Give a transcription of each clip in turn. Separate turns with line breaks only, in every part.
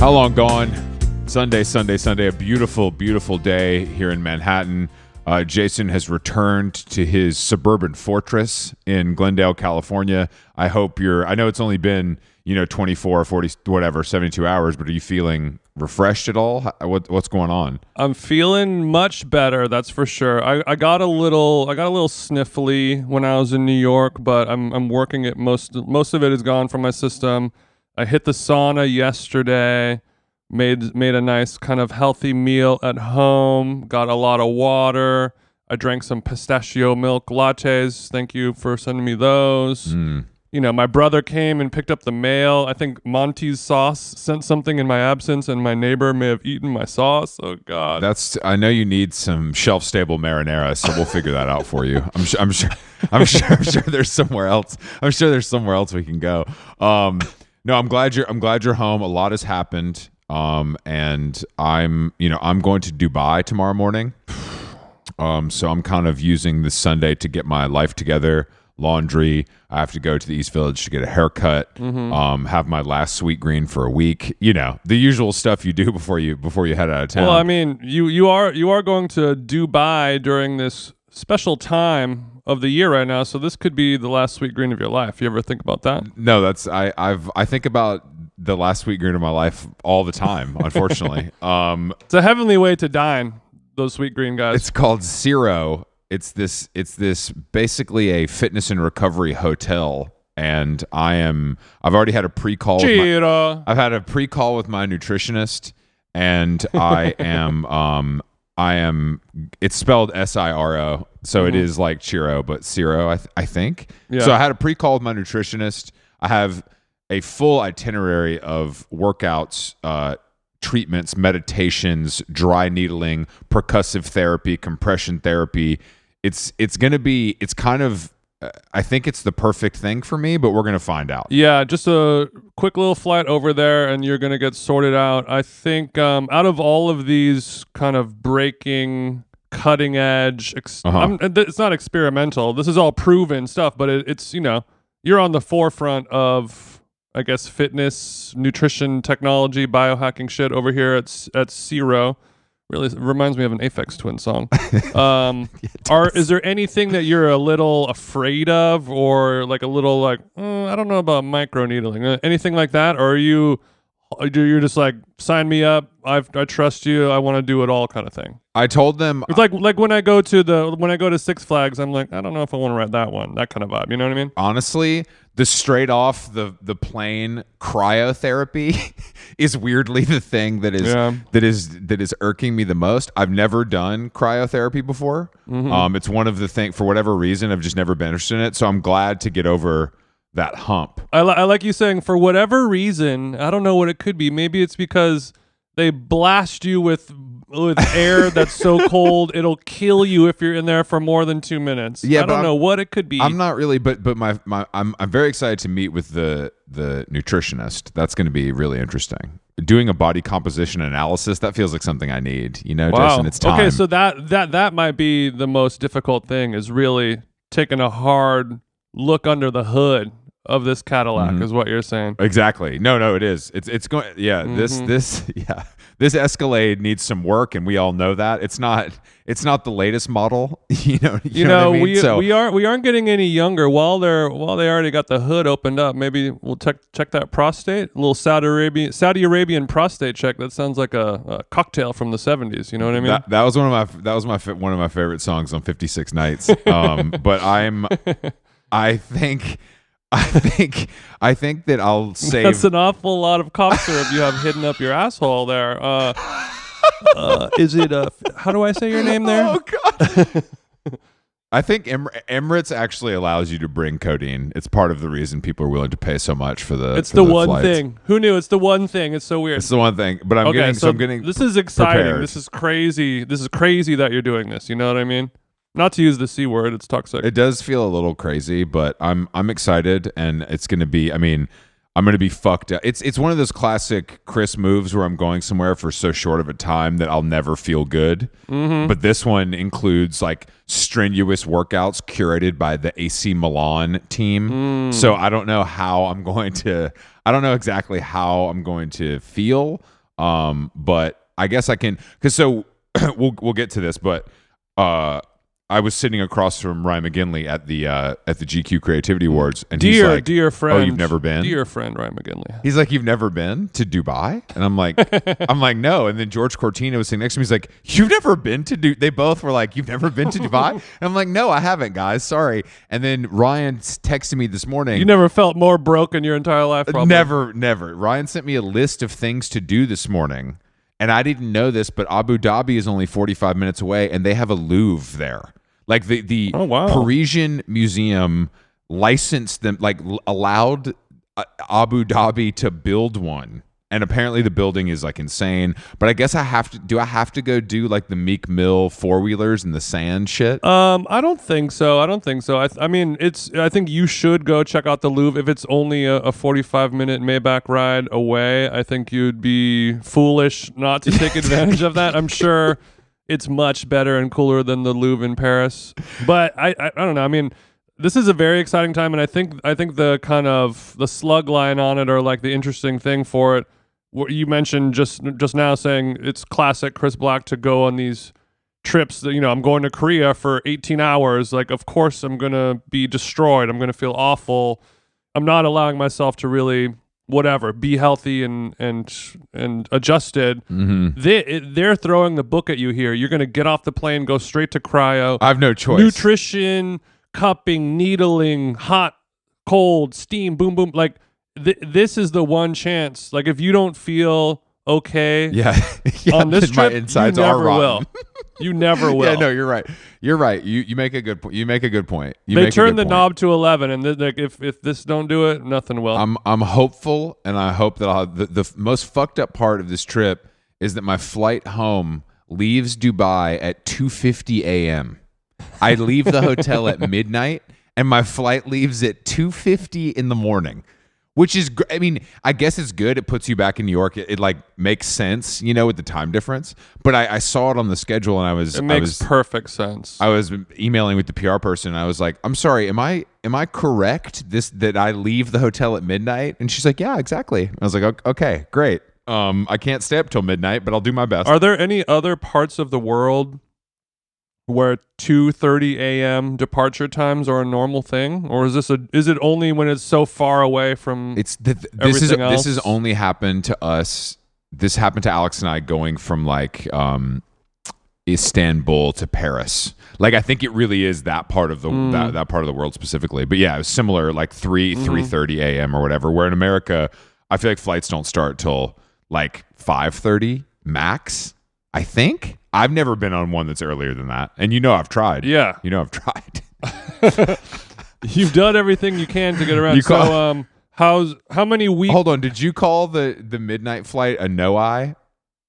How long gone? Sunday. A beautiful, beautiful day here in Manhattan. Jason has returned to his suburban fortress in Glendale, California. I know it's only been, 24, 40, whatever, 72 hours, but are you feeling refreshed at all? What's going on?
I'm feeling much better, that's for sure. I got a little sniffly when I was in New York, but I'm working it. Most of it is gone from my system. I hit the sauna yesterday, made a nice kind of healthy meal at home, got a lot of water. I drank some pistachio milk lattes. Thank you for sending me those. My brother came and picked up the mail. I think Monty's sauce sent something in my absence, and my neighbor may have eaten my sauce. Oh God!
I know you need some shelf-stable marinara, so we'll figure that out for you. I'm sure there's somewhere else. I'm sure there's somewhere else we can go. No, I'm glad you're home. A lot has happened, and I'm going to Dubai tomorrow morning. So I'm kind of using this Sunday to get my life together. Laundry. I have to go to the East Village to get a haircut. Have my last sweet green for a week. The usual stuff you do before you head out of town.
Well, I mean, you are going to Dubai during this special time of the year right now, so this could be the last sweet green of your life. You ever think about that?
No, I think about the last sweet green of my life all the time, unfortunately.
It's a heavenly way to dine, those sweet green guys.
It's called Zero. It's this basically a fitness and recovery hotel, and I've already had a pre-call. I've had a pre-call with my nutritionist, and I am. It's spelled Siro, so it is like Chiro, but Zero, I think. Yeah. So I had a pre-call with my nutritionist. I have a full itinerary of workouts, treatments, meditations, dry needling, percussive therapy, compression therapy. It's kind of, I think it's the perfect thing for me, but we're going to find out.
Yeah, just a quick little flight over there and you're going to get sorted out. I think out of all of these kind of breaking, cutting edge, it's not experimental. This is all proven stuff, but it's, you're on the forefront of, I guess, fitness, nutrition, technology, biohacking shit over here at Zero. Really reminds me of an Aphex Twin song. Is there anything that you're a little afraid of, or like a little I don't know about microneedling, anything like that, or you're just like, sign me up, I trust you, I want to do it all kind of thing?
I told them
it's like when I go to Six Flags, I'm like, I don't know if I want to ride that one, that kind of vibe. You know what I mean?
Honestly, the straight off the plane cryotherapy is weirdly the thing that is irking me the most. I've never done cryotherapy before. It's one of the things, for whatever reason, I've just never been interested in it. So I'm glad to get over that hump.
I like you saying, for whatever reason. I don't know what it could be. Maybe it's because they blast you with air that's so cold it'll kill you if you're in there for more than 2 minutes. Yeah, I don't know what it could be.
I'm not really, but I'm very excited to meet with the nutritionist. That's going to be really interesting. Doing a body composition analysis, that feels like something I need.
Wow.
Jason, it's time.
Okay, so that might be the most difficult thing, is really taking a hard look under the hood of this Cadillac, is what you're saying.
Exactly. No, it is. It's going. Yeah. This Escalade needs some work, and we all know that. It's not the latest model. You know what I mean?
We aren't getting any younger. While they already got the hood opened up, maybe we'll check that prostate. A little Saudi Arabian prostate check. That sounds like a cocktail from the 70s. You know what I mean?
That was one of my favorite songs on 56 Nights. But I think that I'll save. That's
an awful lot of cough syrup you have hidden up your asshole there. Is it how do I say your name there?
Oh God. I think Emirates actually allows you to bring codeine. It's part of the reason people are willing to pay so much for the.
It's the one flights. Thing. Who knew? It's the one thing. It's so weird.
It's the one thing. But I'm getting.
This is exciting.
Prepared.
This is crazy. This is crazy that you're doing this. You know what I mean? Not to use the C word, it's toxic.
It does feel a little crazy, but I'm excited, and it's going to be. I mean, I'm going to be fucked up. It's one of those classic Chris moves where I'm going somewhere for so short of a time that I'll never feel good. But this one includes like strenuous workouts curated by the AC Milan team. So I don't know how I'm going to. I don't know exactly how I'm going to feel. But I guess I can, because we'll get to this, but I was sitting across from Ryan McGinley at the GQ Creativity Awards, and he's like,
"Dear friend,
oh, you've never been?
Dear friend, Ryan McGinley."
He's like, "You've never been to Dubai?" And I'm like, "No." And then George Cortina was sitting next to me. He's like, "You've never been to Dubai?" They both were like, "You've never been to Dubai?" And I'm like, "No, I haven't, guys. Sorry." And then Ryan texted me this morning.
You never felt more broke in your entire life, probably.
Never. Ryan sent me a list of things to do this morning, and I didn't know this, but Abu Dhabi is only 45 minutes away, and they have a Louvre there. Like the
oh, wow.
Parisian Museum licensed them, like allowed Abu Dhabi to build one, and apparently the building is like insane. But I guess I have to. Do I have to go do like the Meek Mill 4-wheelers in the sand shit?
I don't think so. I mean, I think you should go check out the Louvre if it's only a 45-minute Maybach ride away. I think you'd be foolish not to take advantage of that. I'm sure it's much better and cooler than the Louvre in Paris. But I don't know. I mean, this is a very exciting time, and I think the kind of the slug line on it, or like the interesting thing for it, what you mentioned just now, saying it's classic Chris Black to go on these trips that, I'm going to Korea for 18 hours. Like, of course I'm going to be destroyed. I'm going to feel awful. I'm not allowing myself to really be healthy and adjusted.
Mm-hmm.
They're throwing the book at you here. You're going to get off the plane, go straight to cryo.
I have no choice.
Nutrition, cupping, needling, hot, cold, steam, boom, boom. Like this is the one chance. Like if you don't feel okay, on this trip,
my insides
you never
are
will. You never will.
Yeah, no, you're right. You make a good point. You make a good point.
They turn the knob to 11, and like if this don't do it, nothing will.
I'm hopeful, and I hope that the most fucked up part of this trip is that my flight home leaves Dubai at 2:50 a.m. I leave the hotel at midnight, and my flight leaves at 2:50 in the morning. Which is, I mean, I guess it's good. It puts you back in New York. It like makes sense, with the time difference. But I saw it on the schedule, and
it makes perfect sense.
I was emailing with the PR person, and I was like, "I'm sorry, am I correct that I leave the hotel at midnight?" And she's like, "Yeah, exactly." I was like, "Okay, great. I can't stay up till midnight, but I'll do my best."
Are there any other parts of the world where 2:30 a.m. departure times are a normal thing, or is it only when it's so far away from everything else?
This has only happened to us. This happened to Alex and I going from like Istanbul to Paris. Like I think it really is that part of the that part of the world specifically. But yeah, it was similar, like 3:30 a.m. or whatever. Where in America, I feel like flights don't start till like 5:30 max. I think. I've never been on one that's earlier than that. And I've tried.
Yeah.
I've tried.
You've done everything you can to get around. How many weeks?
Hold on. Did you call the midnight flight a no-eye?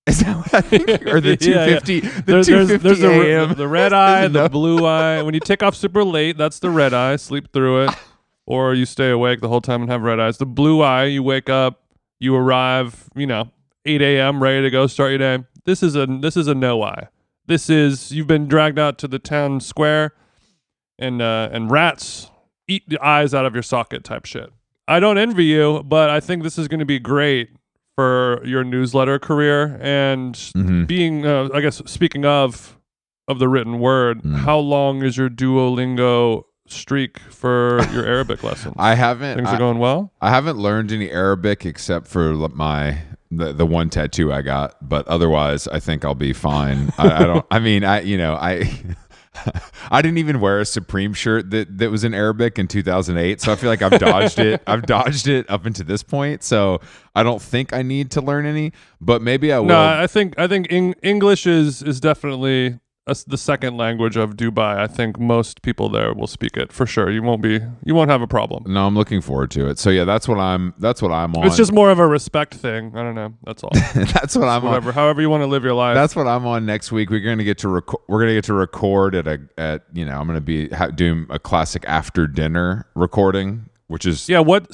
Is that what I think? Or the 2:50
yeah.
The 2:50 a.m.?
The red eye, the blue eye. When you take off super late, that's the red eye. Sleep through it. Or you stay awake the whole time and have red eyes. The blue eye, you wake up, you arrive, 8 a.m., ready to go, start your day. This is a no-eye. This is, you've been dragged out to the town square, and rats eat the eyes out of your socket type shit. I don't envy you, but I think this is going to be great for your newsletter career. And being, I guess, speaking of the written word, how long is your Duolingo streak for your Arabic lessons?
I haven't.
Things are going well?
I haven't learned any Arabic except for the one tattoo I got, but otherwise I think I'll be fine. I didn't even wear a Supreme shirt that was in Arabic in 2008, so I feel like I've dodged it. I've dodged it up until this point, so I don't think I need to learn any, but maybe I will.
No, I think English is definitely the second language of Dubai. I think most people there will speak it for sure. You won't have a problem.
No, I'm looking forward to it. So yeah, that's what I'm on.
It's just more of a respect thing. I don't know. That's all.
That's what I'm on.
However you want to live your life.
That's what I'm on next week. We're going to get to record at I'm going to be doing a classic after dinner recording, which is
when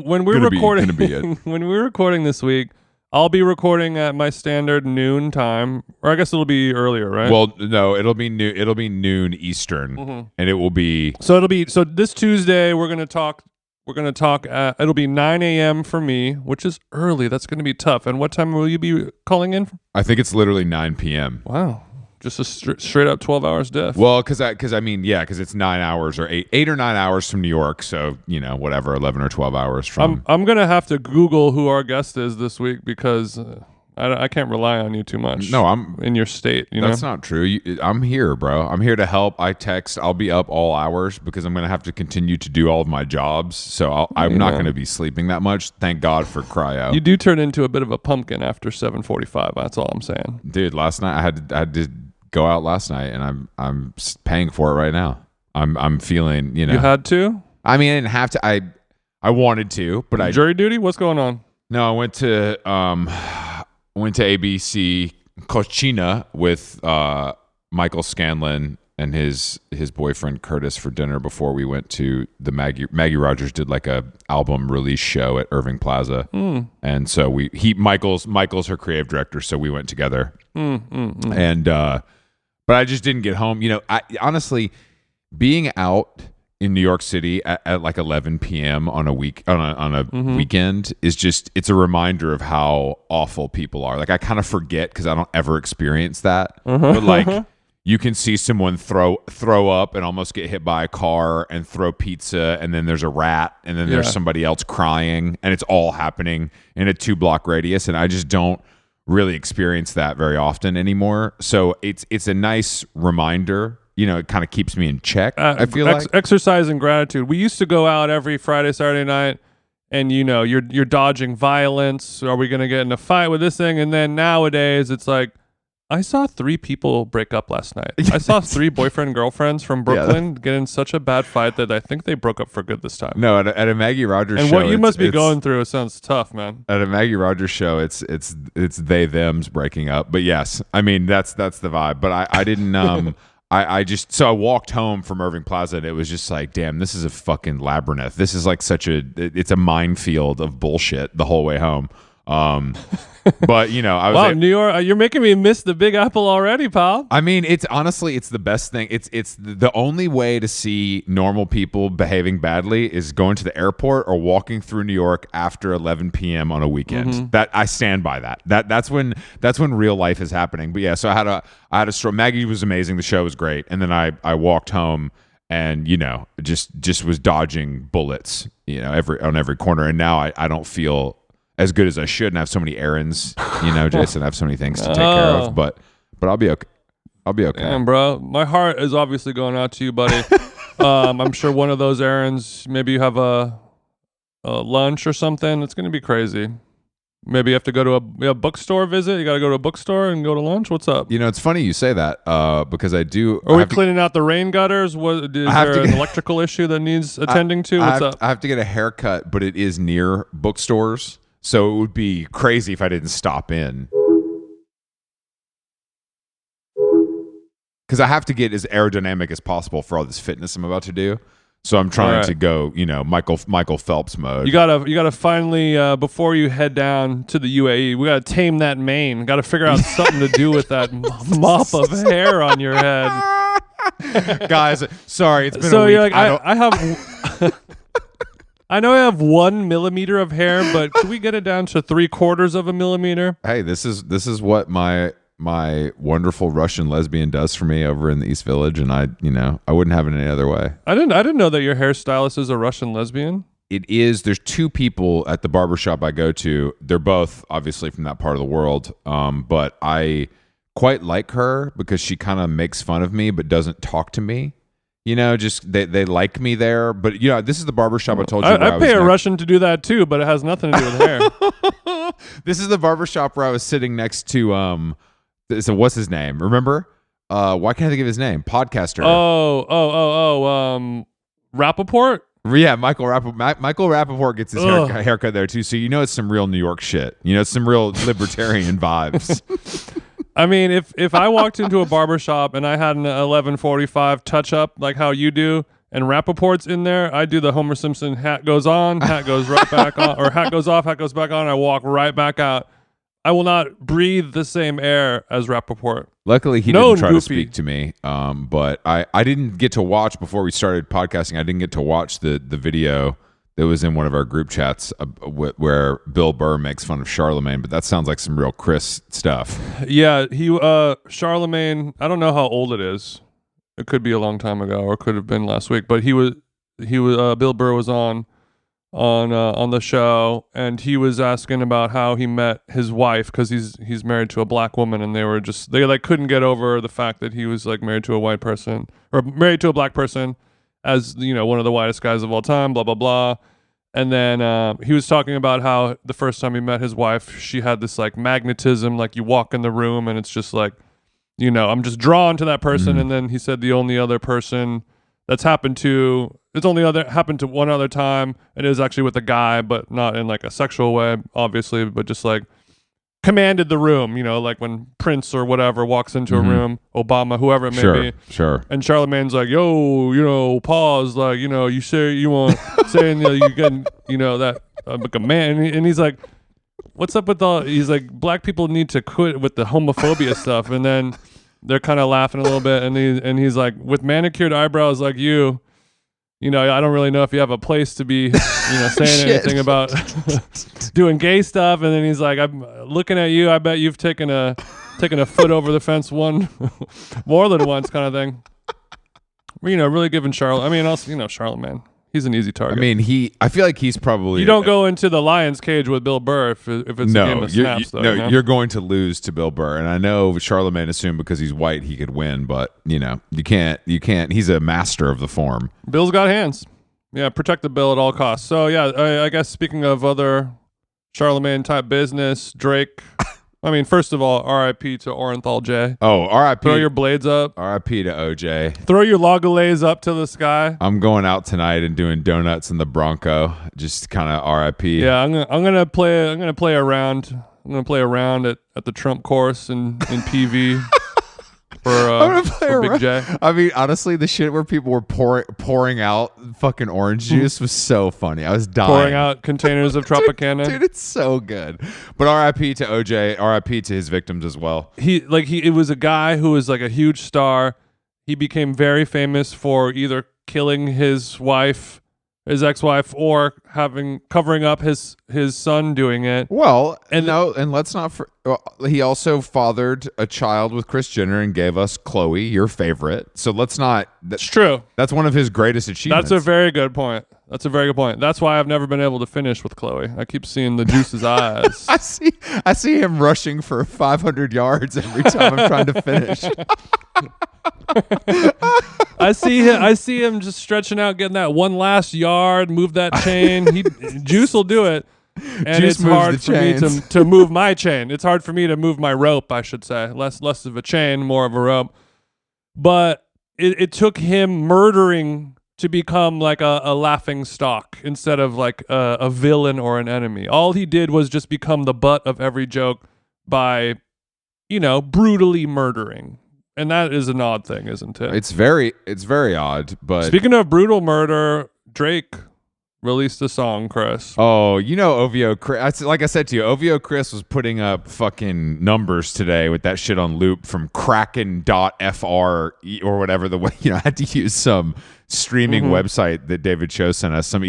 we're recording
gonna be it.
When we're recording this week, I'll be recording at my standard noon time, or I guess it'll be earlier, right?
Well, no, it'll be noon. It'll be noon Eastern, and it will be.
So this Tuesday we're gonna talk We're going to talk. It'll be 9 a.m. for me, which is early. That's going to be tough. And what time will you be calling in?
I think it's literally 9 p.m.
Wow. Just a straight up 12 hours diff.
Well, because it's 9 hours or 8 or 9 hours from New York. So, whatever, 11 or 12 hours from.
I'm going to have to Google who our guest is this week because I can't rely on you too much.
No, I'm
in your state.
That's not true. I'm here, bro. I'm here to help. I text. I'll be up all hours because I'm going to have to continue to do all of my jobs. So I'm not going to be sleeping that much. Thank God for cryo.
You do turn into a bit of a pumpkin after 7:45. That's all I'm saying,
dude. Last night I had to go out last night, and I'm paying for it right now. I'm feeling.
You had to.
I mean, I didn't have to. I wanted to, but
jury duty. What's going on?
No, I went to ABC Coachella with Michael Scanlon and his boyfriend Curtis for dinner before we went to the Maggie Rogers did like a album release show at Irving Plaza, and so Michael's her creative director, so we went together, and but I just didn't get home. I honestly being out in New York City at like 11 p.m. on a weekend is just, it's a reminder of how awful people are. Like I kind of forget because I don't ever experience that. But like you can see someone throw up and almost get hit by a car and throw pizza, and then there's a rat, and then there's somebody else crying, and it's all happening in a 2-block radius, and I just don't really experience that very often anymore. So it's a nice reminder. It kind of keeps me in check, I feel like.
Exercise and gratitude. We used to go out every Friday, Saturday night, and you're dodging violence. Are we going to get in a fight with this thing? And then nowadays, it's like, I saw 3 people break up last night. I saw 3 boyfriend girlfriends from Brooklyn get in such a bad fight that I think they broke up for good this time.
No, at a Maggie Rogers show.
And what you must be going through, it sounds tough, man.
At a Maggie Rogers show, it's they them's breaking up. But yes, I mean that's the vibe. But I didn't so I walked home from Irving Plaza, and it was just like, damn, this is a fucking labyrinth. This is like it's a minefield of bullshit the whole way home. But I was
wow, New York, you're making me miss the Big Apple already, pal.
I mean, it's the best thing. It's the only way to see normal people behaving badly is going to the airport or walking through New York after 11 p.m. on a weekend. That I stand by that. That's when real life is happening. But yeah, so I had a stroll. Maggie was amazing. The show was great, and then I walked home and just was dodging bullets on every corner, and now I don't feel as good as I should, and I have so many errands, Jason. I have so many things to take care of, but I'll be okay.
Damn, bro. My heart is obviously going out to you, buddy. I'm sure one of those errands, maybe you have a lunch or something. It's going to be crazy. Maybe you have to go to a bookstore visit. You got to go to a bookstore and go to lunch. What's up?
It's funny you say that because I do.
Are we cleaning out the rain gutters? Is there an electrical issue that needs attending to? What's up?
I have to get a haircut, but it is near bookstores. So it would be crazy if I didn't stop in. Because I have to get as aerodynamic as possible for all this fitness I'm about to do. So I'm trying to go, Michael Phelps mode.
You gotta finally before you head down to the UAE, we gotta tame that mane. Got to figure out something to do with that mop of hair on your head.
Guys, sorry, it's been a week.
You're like, I have. I know I have 1 millimeter of hair, but can we get it down to 3/4 of a millimeter?
Hey, this is what my wonderful Russian lesbian does for me over in the East Village, and I wouldn't have it any other way.
I didn't know that your hairstylist is a Russian lesbian.
It is. There's 2 people at the barbershop I go to. They're both obviously from that part of the world, but I quite like her because she kind of makes fun of me but doesn't talk to me. Just they like me there. But, this is the barbershop I told you
I pay a Russian to do that too, but it has nothing to do with hair.
This is the barbershop where I was sitting next to, so what's his name? Remember? Why can't I think of his name? Podcaster.
Rappaport?
Yeah, Michael Rappaport gets his haircut there too. So it's some real New York shit. It's some real libertarian vibes.
I mean, if I walked into a barbershop and I had an 11:45 touch up like how you do, and Rappaport's in there, I do the Homer Simpson hat goes on, hat goes right back on, or hat goes off, hat goes back on. I walk right back out. I will not breathe the same air as Rappaport.
Luckily, he didn't try to speak to me. But I didn't get to watch before we started podcasting. I didn't get to watch the video that was in one of our group chats where Bill Burr makes fun of Charlemagne, but that sounds like some real Chris stuff.
Yeah, Charlemagne, I don't know how old it is. It could be a long time ago or could have been last week, but Bill Burr was on the show, and he was asking about how he met his wife, because he's married to a black woman, and they like couldn't get over the fact that he was like married to a white person or married to a black person, as one of the whitest guys of all time, blah blah blah. And then he was talking about how the first time he met his wife, she had this like magnetism, like you walk in the room and it's just like, I'm just drawn to that person. And then he said the only other person happened to one other time, and it was actually with a guy, but not in like a sexual way, obviously, but just like commanded the room, like when Prince or whatever walks into a room, Obama, whoever it may be.
Sure.
And Charlemagne's like, yo, pause, like, you say you want saying you getting, that like a man, and he's like, what's up with he's like, black people need to quit with the homophobia stuff, and then they're kind of laughing a little bit, and he's like, with manicured eyebrows like you, I don't really know if you have a place to be, saying anything about doing gay stuff. And then he's like, I'm looking at you. I bet you've taken a foot over the fence more than once, kind of thing. Really giving Charlemagne. He's an easy target.
I mean, I feel like he's probably...
You don't go into the lion's cage with Bill Burr if it's a game of snaps, though.
No, you're going to lose to Bill Burr. And I know Charlemagne assumed because he's white he could win, but, you can't. He's a master of the form.
Bill's got hands. Yeah, protect the Bill at all costs. So, yeah, I guess speaking of other Charlemagne-type business, Drake... I mean, first of all, R.I.P. to Orenthal J.
Oh, R.I.P.
Throw your blades up.
R.I.P. to OJ.
Throw your logolays up to the sky.
I'm going out tonight and doing donuts in the Bronco. Just kind of R.I.P.
Yeah, I'm gonna play around. I'm gonna play around at the Trump course in PV. For Big J.
I mean, honestly, the shit where people were pouring out fucking orange juice was so funny. I was dying.
Pouring out containers of Tropicana.
Dude, it's so good. But R.I.P. to OJ. R.I.P. to his victims as well.
It was a guy who was like a huge star. He became very famous for either killing his ex-wife, or covering up his son doing it.
Well, and let's not. He also fathered a child with Kris Jenner and gave us Chloe, your favorite. So let's not.
That's true.
That's one of his greatest achievements.
That's a very good point. That's why I've never been able to finish with Chloe. I keep seeing the juice's eyes.
I see him rushing for 500 yards every time I'm trying to finish.
I see him just stretching out, getting that one last yard, move that chain. Juice will do it. And
Juice
it's hard for me
chains.
to move my chain. It's hard for me to move my rope, I should say. Less of a chain, more of a rope. But it took him murdering to become like a laughing stock instead of like a villain or an enemy. All he did was just become the butt of every joke by, brutally murdering. And that is an odd thing, isn't it?
It's very odd. But
speaking of brutal murder, Drake released a song, Chris.
Oh, OVO Chris. Like I said to you, OVO Chris was putting up fucking numbers today with that shit on loop from Kraken.fr or whatever the way. I had to use some streaming website that David Cho sent us, some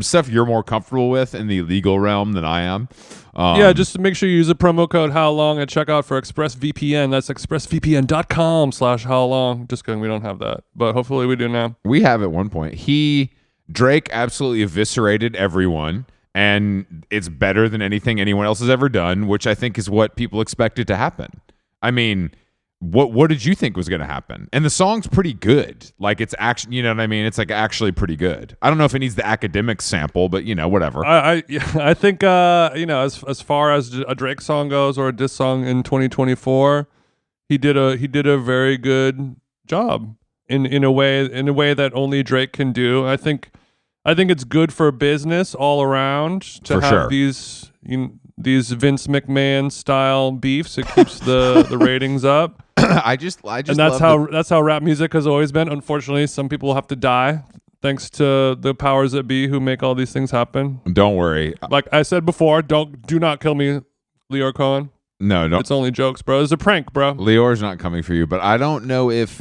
stuff you're more comfortable with in the illegal realm than I am.
Just to make sure you use the promo code HowLong at checkout for ExpressVPN. That's expressvpn.com/howlong. Just kidding, we don't have that, but hopefully we do now.
We have at one point. Drake absolutely eviscerated everyone, and it's better than anything anyone else has ever done, which I think is what people expected to happen. I mean, what did you think was going to happen? And the song's pretty good. Like, it's actually, you know what I mean? It's like actually pretty good. I don't know if it needs the academic sample, but whatever.
I think as far as a Drake song goes, or a diss song in 2024, he did a very good job in a way that only Drake can do. I think it's good for business all around to have these Vince McMahon style beefs. It keeps the ratings up.
I just
and that's how rap music has always been. Unfortunately, some people will have to die thanks to the powers that be who make all these things happen.
Don't worry.
Like I said before, do not kill me, Leor Cohen.
No,
it's only jokes, bro. It's a prank, bro.
Leor's not coming for you, but I don't know if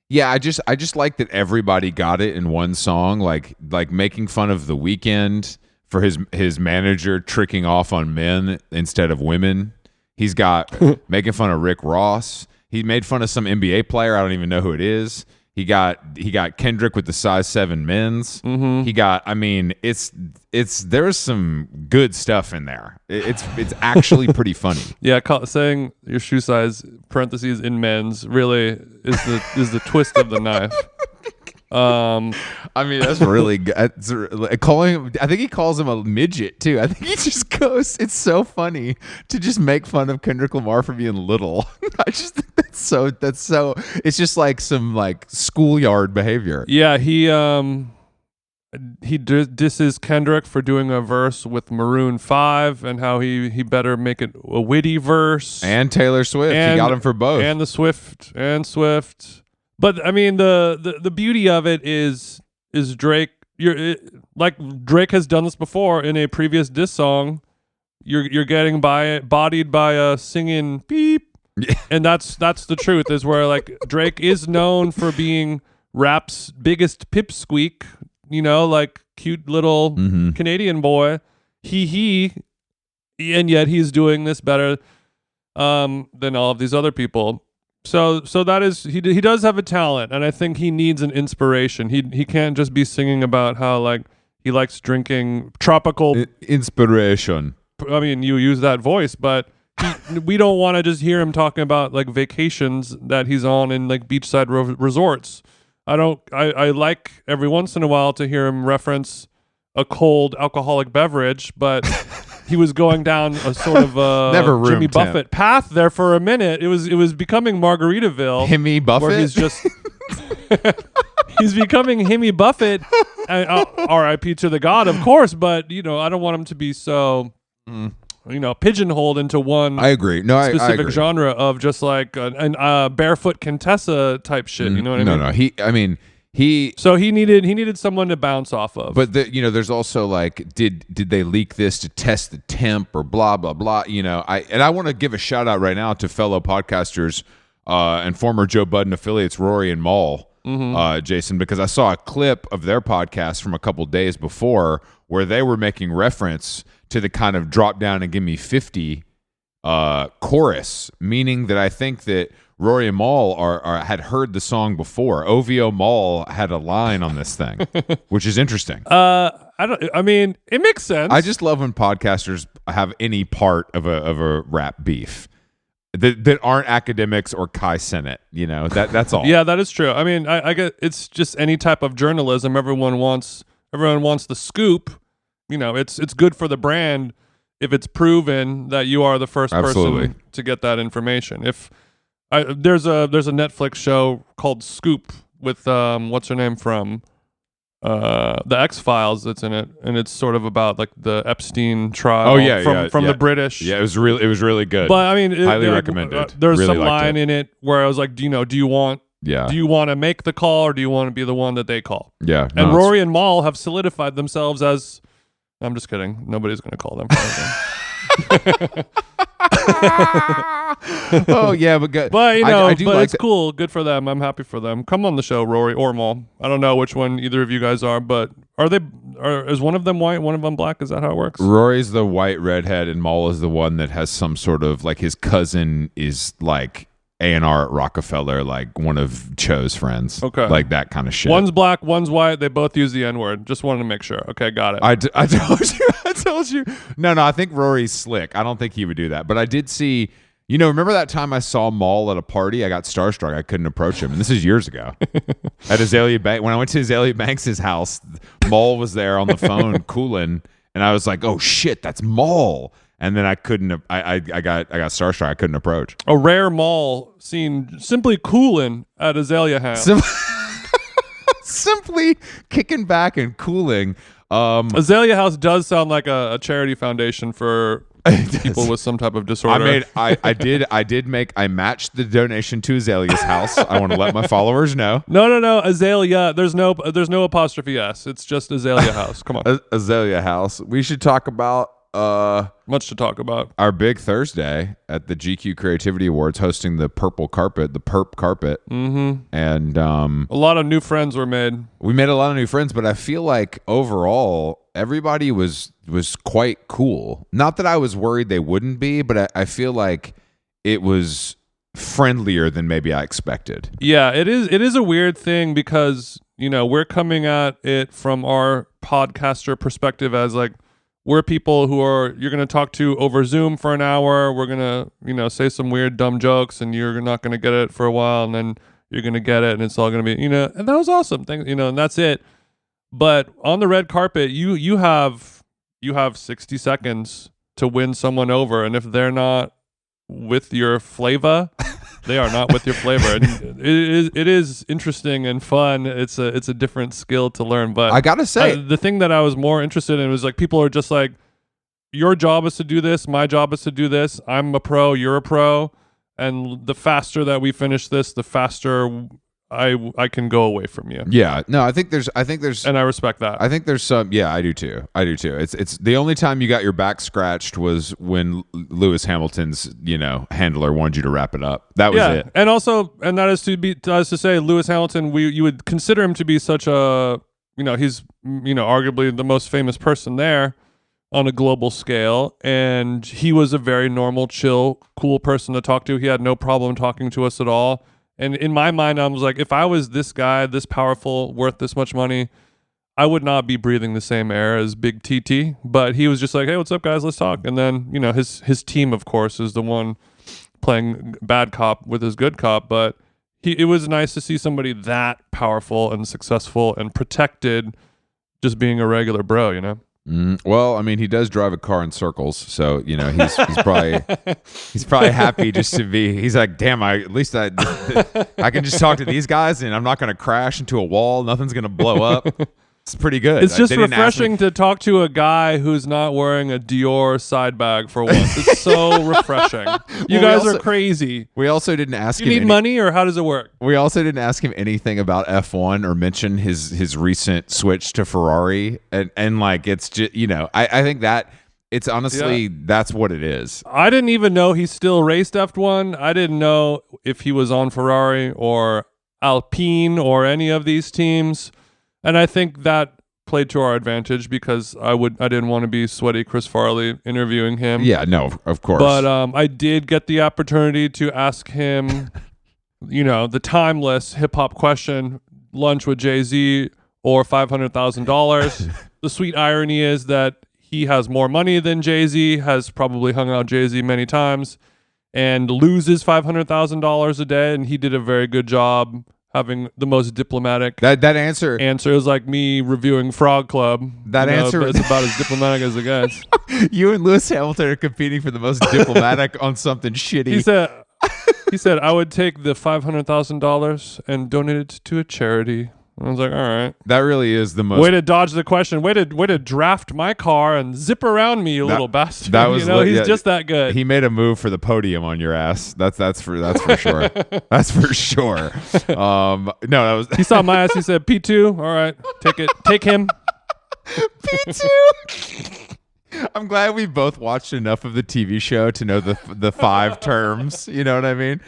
Yeah, I just like that everybody got it in one song, like making fun of The Weeknd for his manager tricking off on men instead of women. He's got making fun of Rick Ross. He made fun of some NBA player. I don't even know who it is. He got Kendrick with the size 7 men's.
Mm-hmm.
He got. I mean, there's some good stuff in there. It's actually pretty funny.
Yeah, saying your shoe size parentheses in men's really is the twist of the knife.
I mean, that's really good. Calling him, I think he calls him a midget too. I think he just goes. It's so funny to just make fun of Kendrick Lamar for being little. I just think that's so. It's just like some like schoolyard behavior.
Yeah, he disses Kendrick for doing a verse with Maroon 5 and how he better make it a witty verse.
And Taylor Swift, he got him for both.
And the Swift. But I mean, the beauty of it is Drake. Like Drake has done this before in a previous diss song. You're getting bodied by a singing beep, and that's the truth. Is where like Drake is known for being rap's biggest pipsqueak. You know, like cute little Canadian boy. And yet he's doing this better than all of these other people. So that is he does have a talent, and I think he needs an inspiration. He can't just be singing about how like he likes drinking tropical
inspiration.
I mean, you use that voice, but we don't want to just hear him talking about like vacations that he's on in like beachside resorts. I like every once in a while to hear him reference a cold alcoholic beverage, but he was going down a sort of Jimmy Buffett path there for a minute. It was becoming Margaritaville.
Jimmy Buffett?
Where he's just he's becoming Jimmy Buffett. R.I.P. to the god, of course, but I don't want him to be so pigeonholed into one.
I agree. No,
specific
I agree.
genre of just like an barefoot Contessa type shit. You know what I mean?
No.
So he needed someone to bounce off of.
But there's also like, did they leak this to test the temp or blah blah blah? I want to give a shout out right now to fellow podcasters and former Joe Budden affiliates Rory and Maul, Jason, because I saw a clip of their podcast from a couple days before where they were making reference to the kind of drop down and give me 50 chorus, meaning that I think that Rory and Maul had heard the song before. OVO Maul had a line on this thing, which is interesting.
I mean, it makes sense.
I just love when podcasters have any part of a rap beef that aren't academics or Kai Cenat. That's all.
Yeah, that is true. I mean, I get it's just any type of journalism. Everyone wants the scoop. It's good for the brand if it's proven that you are the first person to get that information. If there's a Netflix show called Scoop with what's her name from the X-Files that's in it, and it's sort of about like the Epstein trial. From the British.
Yeah, it was really good.
But I mean,
highly recommended.
There's really some line in it where I was like, do you want to make the call or do you want to be the one that they call?
Yeah.
And Rory and Maul have solidified themselves as. I'm just kidding. Nobody's going to call them for anything.
Oh yeah, but good.
But
I do like
it's cool. Good for them. I'm happy for them. Come on the show, Rory or Maul. I don't know which one either of you guys are, but is one of them white, one of them black? Is that how it works?
Rory's the white redhead, and Maul is the one that has some sort of like his cousin is like A&R at Rockefeller, like one of Cho's friends.
Okay.
Like that kind of shit.
One's black, one's white. They both use the N-word. Just wanted to make sure. Okay, got it.
I told you. No, I think Rory's slick. I don't think he would do that. But I did see, remember that time I saw Maul at a party? I got starstruck. I couldn't approach him. And this is years ago. At Azalea Banks. When I went to Azalea Banks' house, Maul was there on the phone cooling. And I was like, oh shit, that's Maul. And then I couldn't. I got starstruck. I couldn't approach.
A rare Maul seen simply cooling at Azalea House.
Simply kicking back and cooling.
Azalea House does sound like a charity foundation for people with some type of disorder.
I matched the donation to Azalea's house. I want to let my followers know.
No. Azalea. There's no apostrophe S. It's just Azalea House. Come on.
Azalea House. We should talk about
Much to talk about.
Our big Thursday at the GQ Creativity Awards, hosting the purple carpet, the perp carpet.
Mm-hmm.
And
a lot of new friends were made.
We made a lot of new friends, but I feel like overall everybody was quite cool. Not that I was worried they wouldn't be, but I feel like it was friendlier than maybe I expected.
Yeah, it is a weird thing because, we're coming at it from our podcaster perspective as like, we're people who you're going to talk to over Zoom for an hour. We're going to, say some weird, dumb jokes, and you're not going to get it for a while, and then you're going to get it, and it's all going to be, and that was awesome. And that's it. But on the red carpet, you have 60 seconds to win someone over, and if they're not with your flavor, they are not with your flavor. And it is interesting and fun. It's a different skill to learn. But
I gotta say,
the thing that I was more interested in was like people are just like, your job is to do this, my job is to do this. I'm a pro, you're a pro, and the faster that we finish this, the faster I can go away from you.
Yeah, no, I think there's,
and I respect that.
I think there's some. Yeah, I do too. It's the only time you got your back scratched was when Lewis Hamilton's handler wanted you to wrap it up. That was it.
And also, and that is to say, Lewis Hamilton, you would consider him to be such a he's arguably the most famous person there on a global scale, and he was a very normal, chill, cool person to talk to. He had no problem talking to us at all. And in my mind, I was like, if I was this guy, this powerful, worth this much money, I would not be breathing the same air as Big TT. But he was just like, hey, what's up, guys? Let's talk. And then, his team, of course, is the one playing bad cop with his good cop. But it was nice to see somebody that powerful and successful and protected just being a regular bro,
Well, I mean, he does drive a car in circles, so he's probably happy just to be. He's like, damn, I can just talk to these guys, and I'm not going to crash into a wall. Nothing's going to blow up. It's pretty good.
It's just refreshing to talk to a guy who's not wearing a Dior side bag for once. It's so refreshing. You guys are crazy.
We also didn't ask him.
You need money, or how does it work?
We also didn't ask him anything about F1 or mention his recent switch to Ferrari, and like it's just I think that it's honestly that's what it is.
I didn't even know he still raced F1. I didn't know if he was on Ferrari or Alpine or any of these teams. And I think that played to our advantage because I didn't want to be sweaty Chris Farley interviewing him.
Yeah, no, of course.
But I did get the opportunity to ask him, the timeless hip hop question: lunch with Jay-Z or $500,000. The sweet irony is that he has more money than Jay-Z, has probably hung out Jay-Z many times, and loses $500,000 a day, and he did a very good job having the most diplomatic
that answer
is like me reviewing Frog Club.
Answer
is about as diplomatic as it gets.
You and Lewis Hamilton are competing for the most diplomatic on something shitty.
He said I would take the $500,000 and donate it to a charity. I was like, all right.
That really is the most.
Way to dodge the question. Way to draft my car and zip around me, you little bastard.
That was
he's just that good.
He made a move for the podium on your ass. That's for sure. That's for sure. No, that was.
He saw my ass. He said, P2. All right, take it. Take him.
P2. I'm glad we both watched enough of the TV show to know the 5 terms. You know what I mean?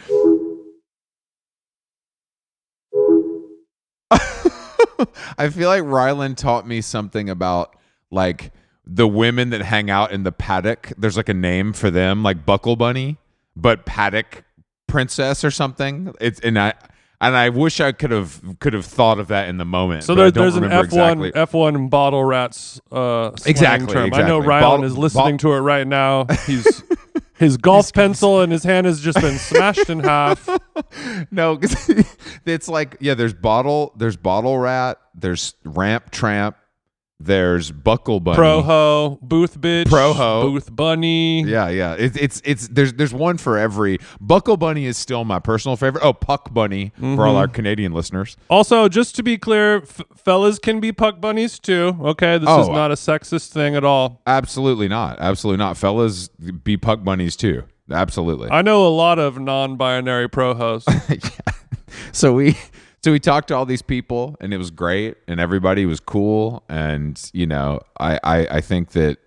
I feel like Rylan taught me something about like the women that hang out in the paddock. There's like a name for them, like Buckle Bunny, but paddock princess or something. I wish I could have thought of that in the moment.
So there's an F1 bottle rats
exactly
term.
Exactly.
I know Rylan is listening to it right now. His golf pencil in his hand has just been smashed in half.
No, it's like there's bottle rat, there's ramp tramp, there's buckle bunny,
pro-ho, booth bitch,
pro-ho,
booth bunny.
Yeah. It's there's one for every. Buckle bunny is still my personal favorite. Oh, puck bunny for all our Canadian listeners.
Also, just to be clear, fellas can be puck bunnies too. Okay, this is not a sexist thing at all.
Absolutely not. Fellas be puck bunnies too. Absolutely. I
know a lot of non-binary pro-hos.
Yeah. So we talked to all these people, and it was great, and everybody was cool, and I think that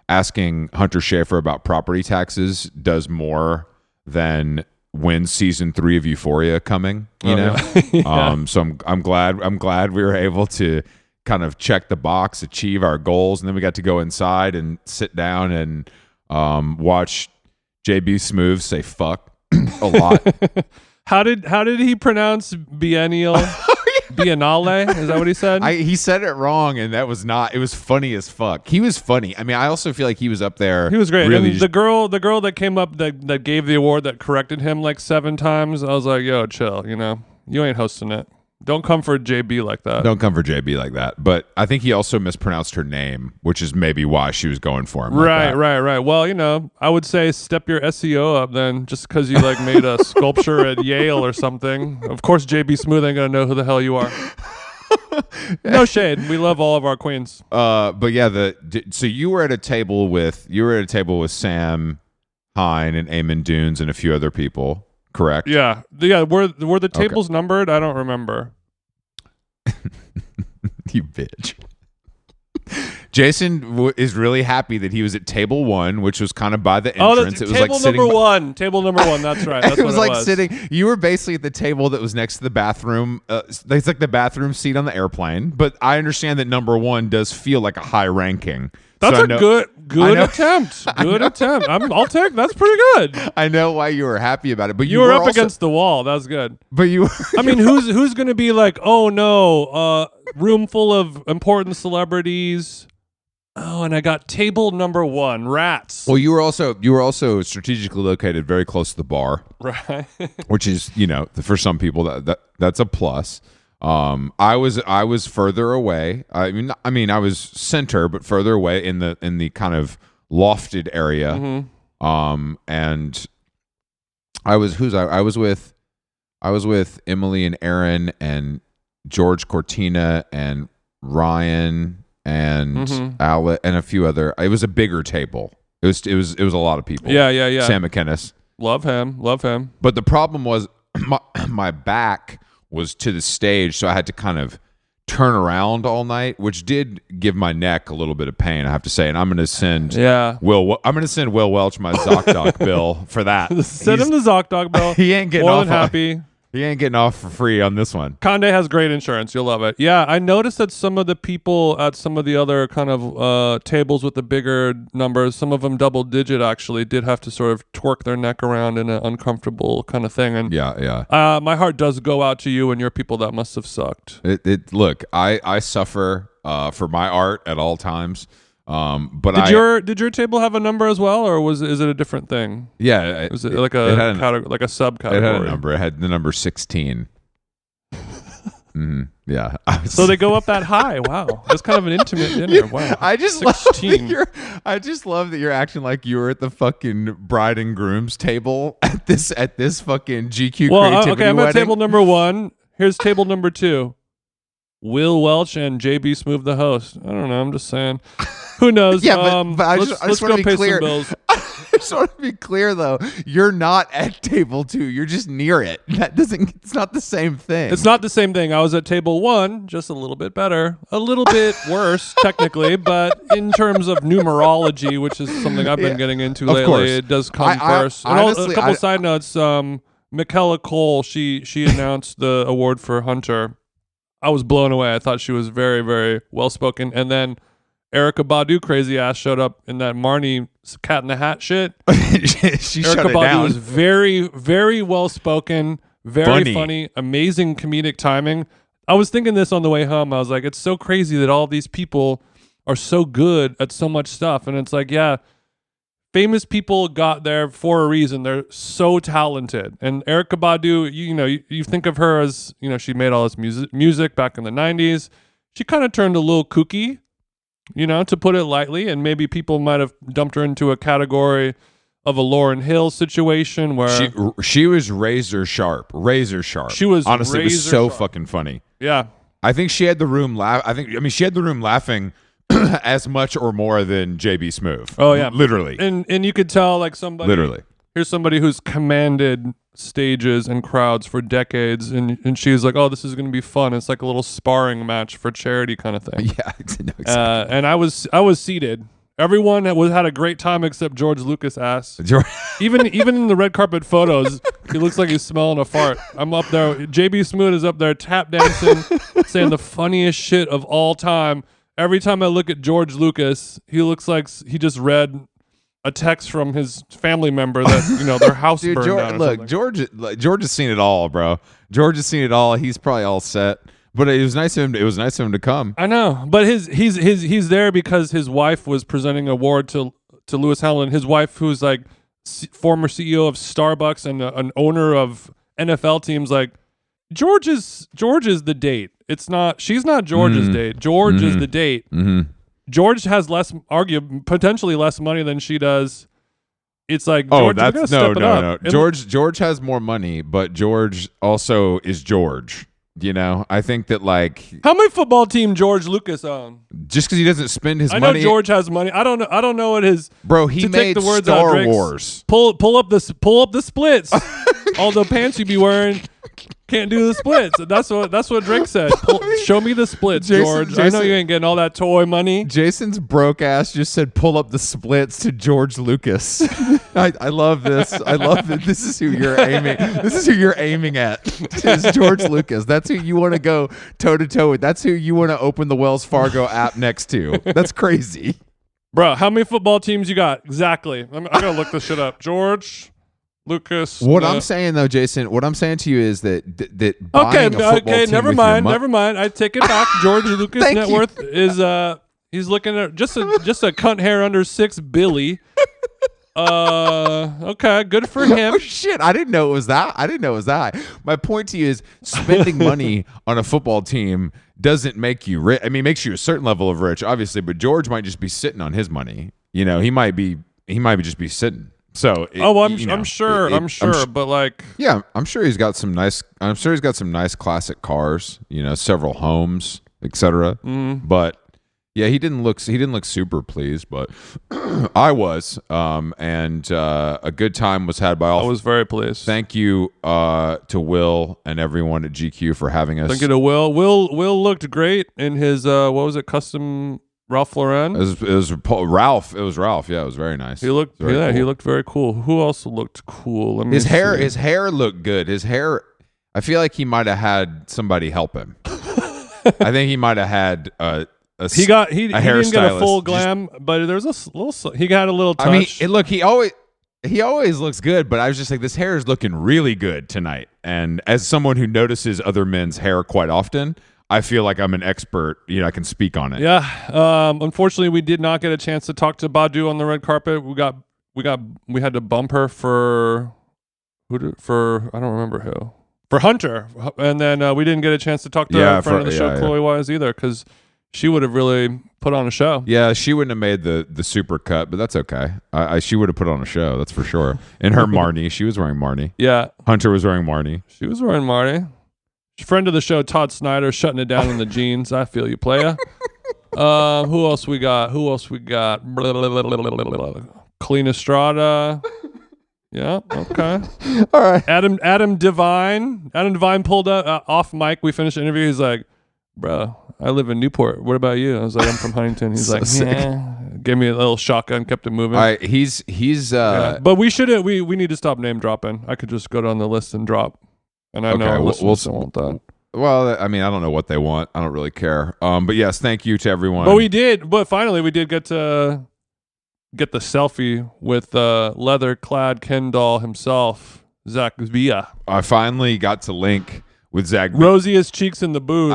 asking Hunter Schafer about property taxes does more than when's season 3 of Euphoria coming, you know? Yeah. So I'm glad we were able to kind of check the box, achieve our goals, and then we got to go inside and sit down and watch JB Smoove say fuck a lot.
How did he pronounce biennial? Biennale? Is that what he said?
He said it wrong, and it was funny as fuck. He was funny. I mean, I also feel like he was up there.
He was great.
Really
and the girl that came up that gave the award that corrected him like 7 times, I was like, yo, chill, you ain't hosting it. Don't come for JB like that.
Don't come for JB like that. But I think he also mispronounced her name, which is maybe why she was going for him.
Right. Well, I would say step your SEO up then, just because you like made a sculpture at Yale or something. Of course, JB Smoove ain't gonna know who the hell you are. No shade. We love all of our queens.
But yeah, so you were at a table with Sam Hine and Eamon Dunes and a few other people. Correct.
Yeah. Were the tables numbered? I don't remember.
You bitch. Jason is really happy that he was at table 1, which was kind of by the entrance. It was
table
like sitting
number 1. Table number 1. That's right. That's
it was
what
like
it was.
sitting. You were basically at the table that was next to the bathroom. It's like the bathroom seat on the airplane. But I understand that number 1 does feel like a high ranking.
That's a good attempt. Good attempt. I'll take. That's pretty good.
I know why you were happy about it, but
you were up against the wall. That was good.
But you.
I mean, who's going to be like, oh no, room full of important celebrities. Oh, and I got table number 1, rats.
Well, you were also strategically located very close to the bar,
right?
Which is, for some people that's a plus. I was further away. I mean, I was center, but further away in the kind of lofted area.
Mm-hmm.
And I was with Emily and Aaron and George Cortina and Ryan and Alec and a few other. It was a bigger table. It was a lot of people.
Yeah.
Sam McInnes.
Love him.
But the problem was my back was to the stage, so I had to kind of turn around all night, which did give my neck a little bit of pain, I have to say. And I'm going to send Will Welch my ZocDoc bill for that.
Send him the ZocDoc bill.
He ain't getting
more
off
than happy.
He ain't getting off for free on this one.
Conde has great insurance. You'll love it. Yeah, I noticed that some of the people at some of the other kind of tables with the bigger numbers, some of them double digit actually, did have to sort of twerk their neck around in an uncomfortable kind of thing. And
yeah.
My heart does go out to you and your people. That must have sucked.
Look, I suffer for my art at all times. But
did your table have a number as well, or is it a different thing?
Yeah,
was it like a subcategory?
It had a number. It had the number 16. Yeah.
So they go up that high. Wow, that's kind of an intimate dinner. Wow.
I just love that you're acting like you were at the fucking bride and groom's table at this fucking GQ creativity
okay, I'm
wedding.
at table number 1. Here's table number 2. Will Welch and JB Smoove the host. I don't know. I'm just saying. Who knows?
Yeah, but I just want to be clear. I just want to be clear, though. You're not at table 2. You're just near it. It's not the same thing.
It's not the same thing. I was at table 1, just a little bit better, a little bit worse technically, but in terms of numerology, which is something I've been getting into lately,
course.
it does come first.
Honestly,
a couple side notes. Michaela Cole, she announced the award for Hunter. I was blown away. I thought she was very, very well spoken. And then Erykah Badu, crazy ass, showed up in that Marnie Cat in the Hat shit.
She shut it
Badu
down.
was very, very well spoken, very funny, amazing comedic timing. I was thinking this on the way home. I was like, it's so crazy that all these people are so good at so much stuff. And it's like, yeah, famous people got there for a reason. They're so talented. And Erykah Badu, you think of her as, she made all this music back in the 90s. She kind of turned a little kooky, to put it lightly. And maybe people might have dumped her into a category of a Lauryn Hill situation where
she was razor sharp.
She was
honestly, it was so fucking funny.
Yeah.
I think she had the room she had the room laughing as much or more than JB Smoove.
Oh yeah,
literally.
And you could tell like somebody
literally.
Here's somebody who's commanded stages and crowds for decades, and she's like, "Oh, this is going to be fun." It's like a little sparring match for charity kind of thing.
Yeah, no, exactly.
And I was seated, Everyone had a great time except George Lucas ass. Even in the red carpet photos, he looks like he's smelling a fart. I'm up there. JB Smoot is up there tap dancing, saying the funniest shit of all time. Every time I look at George Lucas, he looks like he just read a text from his family member that their house burned down.
Look, George has seen it all, bro. George has seen it all. He's probably all set. But it was nice of him. It was nice of him to come.
I know, but he's there because his wife was presenting an award to Lewis Hamilton. His wife, who's like former CEO of Starbucks and an owner of NFL teams, like George is the date. She's not George's date. George is the date.
Mm-hmm.
George has potentially less money than she does. It's like George,
no. George has more money, but George also is George. I think that
how many football team George Lucas own?
Just because he doesn't spend his money.
I know George has money. I don't know what his
bro. He made
take the words
Star
out,
Wars.
Pull up the splits. All the pants you be wearing can't do the splits. That's what Drake said. Show me the splits, George. I know you ain't getting all that toy money.
Jason's broke ass just said pull up the splits to George Lucas. I love this. I love it. This is who you're aiming. This is who you're aiming at. Is George Lucas. That's who you want to go toe to toe with. That's who you want to open the Wells Fargo app next to. That's crazy.
Bro, how many football teams you got? Exactly. I gotta look this shit up. George Lucas.
What I'm saying though, Jason, what I'm saying to you is that buying a football team
never mind. I take it back. George Lucas' net worth is he's looking at just a cunt hair under $6 billion. Okay, good for him.
Oh shit, I didn't know it was that. My point to you is spending money on a football team doesn't make you rich. I mean, it makes you a certain level of rich, obviously, but George might just be sitting on his money. He might be just be sitting. So
I'm sure, but
yeah, I'm sure he's got some nice classic cars, several homes, etc. But yeah, he didn't look super pleased, but I was, and a good time was had by all.
I was very pleased.
Thank you to Will and everyone at GQ for having us.
Thank you to Will. Will looked great in his what was it, custom Ralph Lauren?
It was Ralph. It was Ralph. Yeah, it was very nice.
He looked cool. He looked very cool. Who else looked cool?
His hair looked good. His hair, I feel like he might have had somebody help him. I think he might have had he didn't get a full glam, but there's a little. He got a little touch. I mean, look, he always looks good, but I was just like, this hair is looking really good tonight. And as someone who notices other men's hair quite often, I feel like I'm an expert. I can speak on it.
Yeah. Unfortunately, we did not get a chance to talk to Badu on the red carpet. We had to bump her for I don't remember who. For Hunter, and then we didn't get a chance to talk to our friend of the show, Chloe Wise, either, because she would have really put on a show.
Yeah, she wouldn't have made the super cut, but that's okay. She would have put on a show, that's for sure. In her Marnie, she was wearing Marnie.
Yeah,
Hunter was wearing Marnie.
She was wearing Marnie. Friend of the show, Todd Snyder, shutting it down in the jeans. I feel you, playa. Who else we got? Clean Estrada. Yeah, okay.
All right.
Adam Devine. Adam Devine pulled up off mic. We finished the interview. He's like, bro, I live in Newport. What about you? I was like, I'm from Huntington. He's like, yeah. Gave me a little shotgun, kept it moving.
All right, he's
yeah. But we shouldn't. We need to stop name dropping. I could just go down the list and drop. And I know we'll want that.
Well, I mean, I don't know what they want. I don't really care. But yes, thank you to everyone.
But finally we did get the selfie with leather-clad Ken doll himself, Zach Villa.
I finally got to link with Zach.
Rosiest cheeks in the booth.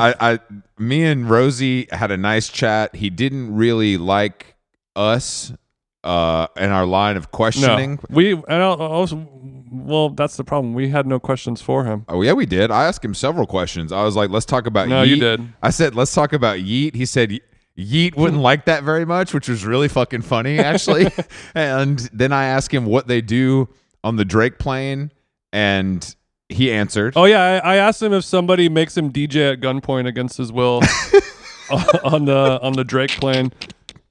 Me and Rosie had a nice chat. He didn't really like us in our line of questioning.
No. Well, that's the problem. We had no questions for him.
Oh, yeah, we did. I asked him several questions. I was like, let's talk about Yeet.
No, you did.
I said, let's talk about Yeet. He said Yeet wouldn't like that very much, which was really fucking funny, actually. And then I asked him what they do on the Drake plane, and he answered.
Oh, yeah. I asked him if somebody makes him DJ at gunpoint against his will on the Drake plane.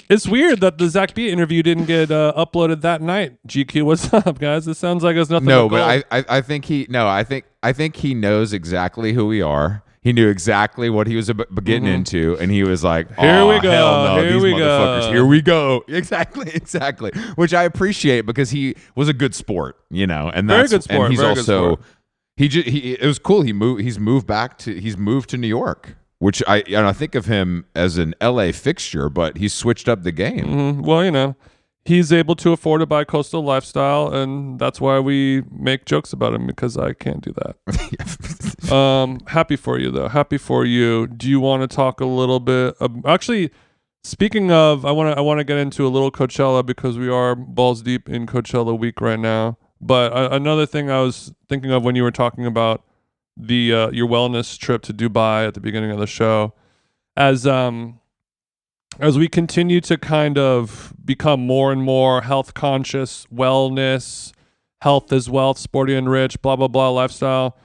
It's weird that the Zach B interview didn't get uploaded that night. GQ, what's up, guys? It sounds like it's nothing.
No, but I think he knows exactly who we are. He knew exactly what he was getting into, and he was like,
Here we go.
Hell no,
Here
these
we
motherfuckers.
go.
Here we go. Exactly. Which I appreciate because he was a good sport, and
Very
that's
good sport.
and he's
Very good
also
sport.
it was cool. He's moved to New York, which I think of him as an LA fixture, but he's switched up the game.
Mm-hmm. Well, he's able to afford a bi-coastal lifestyle, and that's why we make jokes about him, because I can't do that. Happy for you, though. Happy for you. Do you want to talk a little bit? Actually, speaking of, I want to get into a little Coachella, because we are balls deep in Coachella week right now. But another thing I was thinking of when you were talking about your wellness trip to Dubai at the beginning of the show, as we continue to kind of become more and more health conscious, wellness, health is wealth, sporty and rich, blah, blah, blah lifestyle,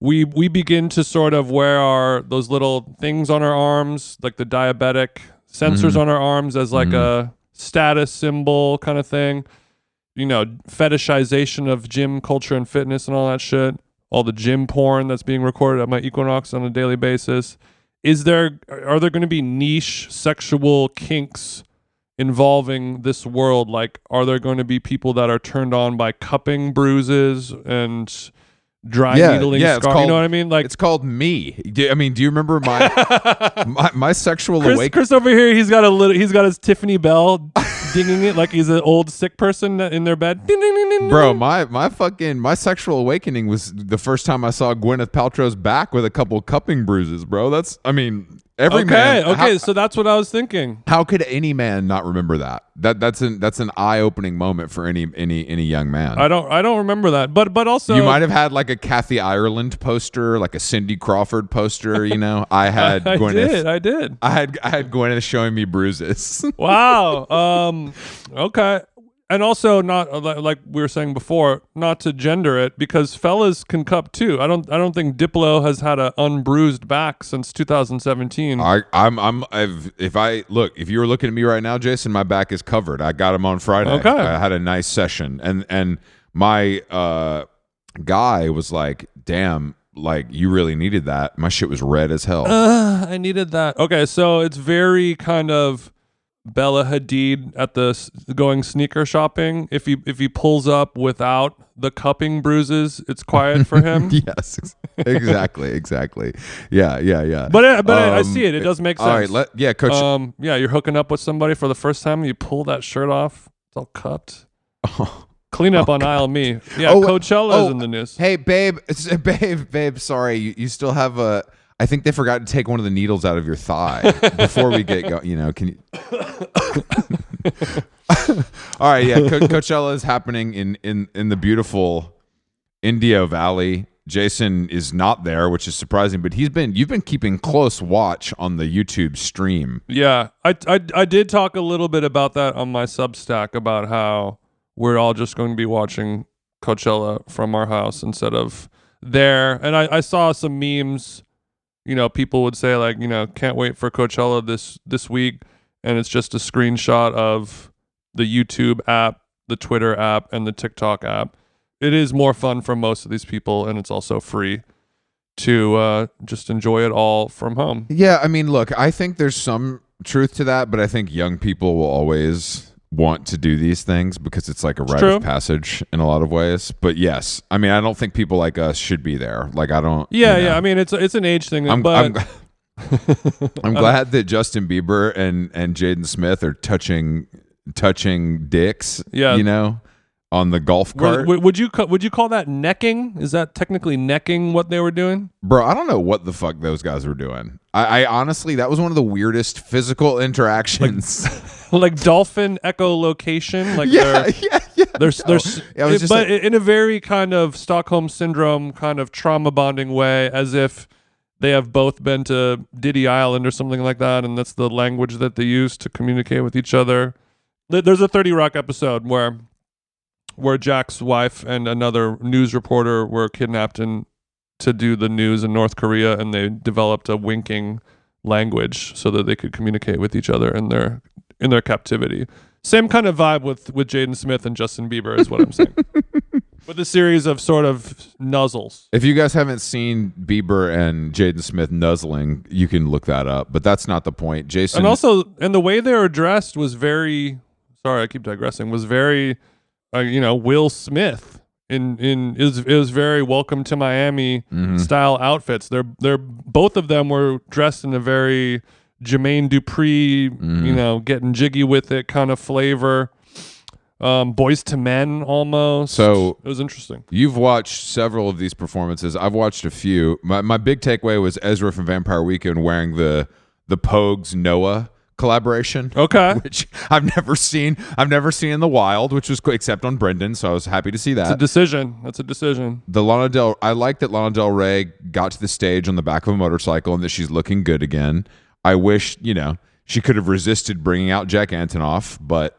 we begin to sort of wear those little things on our arms, like the diabetic sensors on our arms, as like a status symbol kind of thing. Fetishization of gym culture and fitness and all that shit. All the gym porn that's being recorded at my Equinox on a daily basis. Are there going to be niche sexual kinks involving this world? Like, are there going to be people that are turned on by cupping bruises and dry needling scar? You know what I mean? Like,
it's called me. Do you remember my sexual awakening?
Chris over here, he's got his Tiffany Bell dinging it like he's an old sick person in their bed. Ding, ding, ding, ding,
Bro, my sexual awakening was the first time I saw Gwyneth Paltrow's back with a couple cupping bruises, bro. Every man.
Okay, so that's what I was thinking.
How could any man not remember that? That's an eye-opening moment for any young man.
I don't remember that, but also
you might have had like a Kathy Ireland poster, like a Cindy Crawford poster. I had Gwyneth.
I did.
I had Gwyneth showing me bruises.
Wow. Okay. And also, not like we were saying before, not to gender it, because fellas can cup too. I don't think Diplo has had an unbruised back since 2017.
If you were looking at me right now, Jason, my back is covered. I got him on Friday.
Okay.
I had a nice session, and my guy was like, "Damn, like you really needed that." My shit was red as hell.
I needed that. Okay, so it's very kind of Bella Hadid at the going sneaker shopping. If he pulls up without the cupping bruises, it's quiet for him.
Yes, exactly. Yeah.
But I see it. It does make sense.
All right, Coach.
You're hooking up with somebody for the first time. You pull that shirt off. It's all cupped. Clean up on aisle me. Yeah, Coachella's in the news.
Hey, babe. Sorry, you still have a. I think they forgot to take one of the needles out of your thigh before we get going. Can you? All right, yeah. Coachella is happening in the beautiful Indio Valley. Jason is not there, which is surprising, but you've been keeping close watch on the YouTube stream.
Yeah, I did talk a little bit about that on my Substack, about how we're all just going to be watching Coachella from our house instead of there. And I saw some memes. People would say like, can't wait for Coachella this week, and it's just a screenshot of the YouTube app, the Twitter app, and the TikTok app. It is more fun for most of these people, and it's also free to just enjoy it all from home.
Yeah, look, I think there's some truth to that, but I think young people will always want to do these things because it's like a rite of passage in a lot of ways. But yes, I don't think people like us should be there. Like I don't.
Yeah. It's an age thing.
I'm glad that Justin Bieber and Jaden Smith are touching dicks.
Yeah.
On the golf cart.
Would you call that necking? Is that technically necking what they were doing?
Bro, I don't know what the fuck those guys were doing. I honestly, that was one of the weirdest physical interactions.
Like dolphin echolocation. Like in a very kind of Stockholm syndrome kind of trauma bonding way, as if they have both been to Diddy Island or something like that, and that's the language that they use to communicate with each other. There's a 30 Rock episode where Jack's wife and another news reporter were kidnapped to do the news in North Korea, and they developed a winking language so that they could communicate with each other in their captivity. Same kind of vibe with Jaden Smith and Justin Bieber is what I'm saying. With a series of sort of nuzzles.
If you guys haven't seen Bieber and Jaden Smith nuzzling, you can look that up. But that's not the point. Jason.
And the way they were dressed was very, sorry, I keep digressing, was very, Will Smith. It was very Welcome to Miami style outfits. They're both of them were dressed in a very Jermaine Dupri, getting jiggy with it kind of flavor. Boys to Men almost.
So
it was interesting.
You've watched several of these performances. I've watched a few. My big takeaway was Ezra from Vampire Weekend wearing the Pogues Noah collaboration.
Okay.
Which I've never seen in the wild, which was except on Brendan, so I was happy to see that.
That's a decision.
I like that Lana Del Rey got to the stage on the back of a motorcycle and that she's looking good again. I wish, she could have resisted bringing out Jack Antonoff, but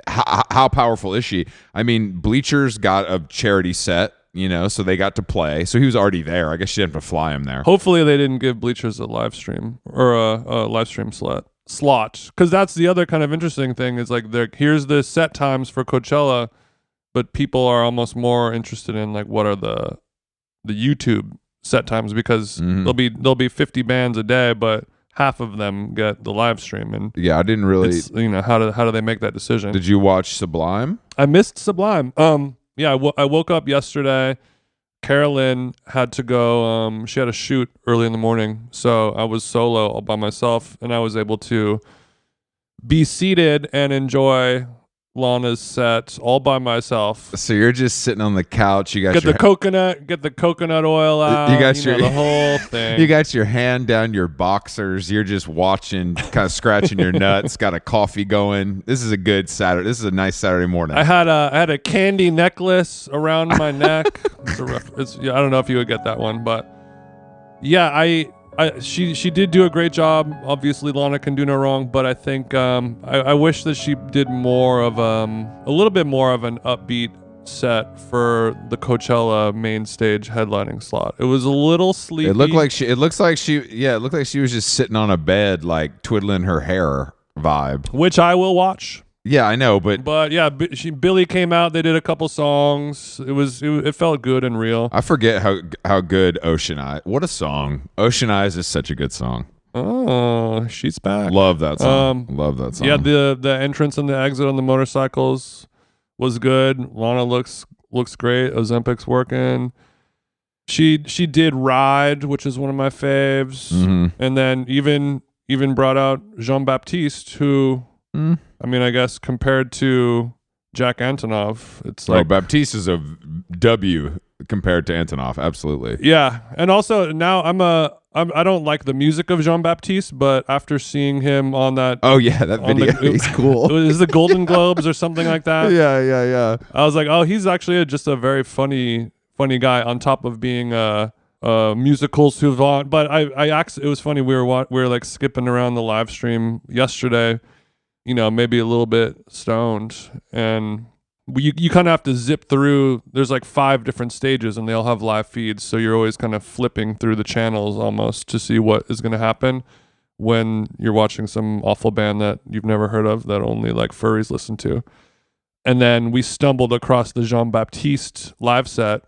how powerful is she? I mean, Bleachers got a charity set, so they got to play. So he was already there. I guess she didn't have to fly him there.
Hopefully they didn't give Bleachers a live stream or a live stream slot. Because that's the other kind of interesting thing is like, here's the set times for Coachella, but people are almost more interested in like what are the YouTube set times because there'll be 50 bands a day, but half of them get the live stream. And
yeah, I didn't really.
How do they make that decision?
Did you watch Sublime?
I missed Sublime. Yeah, I woke up yesterday. Carolyn had to go. She had a shoot early in the morning, so I was solo all by myself, and I was able to be seated and enjoy Lana's set all by myself.
So you're just sitting on the couch. You got
get the coconut oil out.
You got
the whole thing.
You got your hand down your boxers. You're just watching, kind of scratching your nuts. Got a coffee going. This is a good Saturday. This is a nice Saturday morning.
I had a candy necklace around my neck. I don't know if you would get that one, but yeah, she did do a great job. Obviously, Lana can do no wrong, but I think I wish that she did more of a little bit more of an upbeat set for the Coachella main stage headlining slot. It was a little sleepy.
It looks like she was just sitting on a bed, like twiddling her hair vibe,
which I will watch.
Yeah, I know, but
yeah, Billy came out. They did a couple songs. It felt good and real.
I forget how good Ocean Eyes. What a song! Ocean Eyes is such a good song.
Oh, she's back.
Love that song. Love that song.
Yeah, the entrance and the exit on the motorcycles was good. Lana looks great. Ozempic's working. She did Ride, which is one of my faves, and then even brought out Jean-Baptiste, who. I mean, I guess compared to Jack Antonoff, it's like
Baptiste is a W compared to Antonoff, absolutely.
Yeah, and also now I don't like the music of Jean-Baptiste, but after seeing him on that,
that video, he's cool.
Is the Golden Globes or something like that?
Yeah.
I was like, he's actually just a very funny guy on top of being a musical savant. But it was funny. We were like skipping around the live stream yesterday. Maybe a little bit stoned, and you kind of have to zip through. There's like 5 different stages, and they all have live feeds, so you're always kind of flipping through the channels almost to see what is going to happen when you're watching some awful band that you've never heard of that only like furries listen to. And then we stumbled across the Jean-Baptiste live set,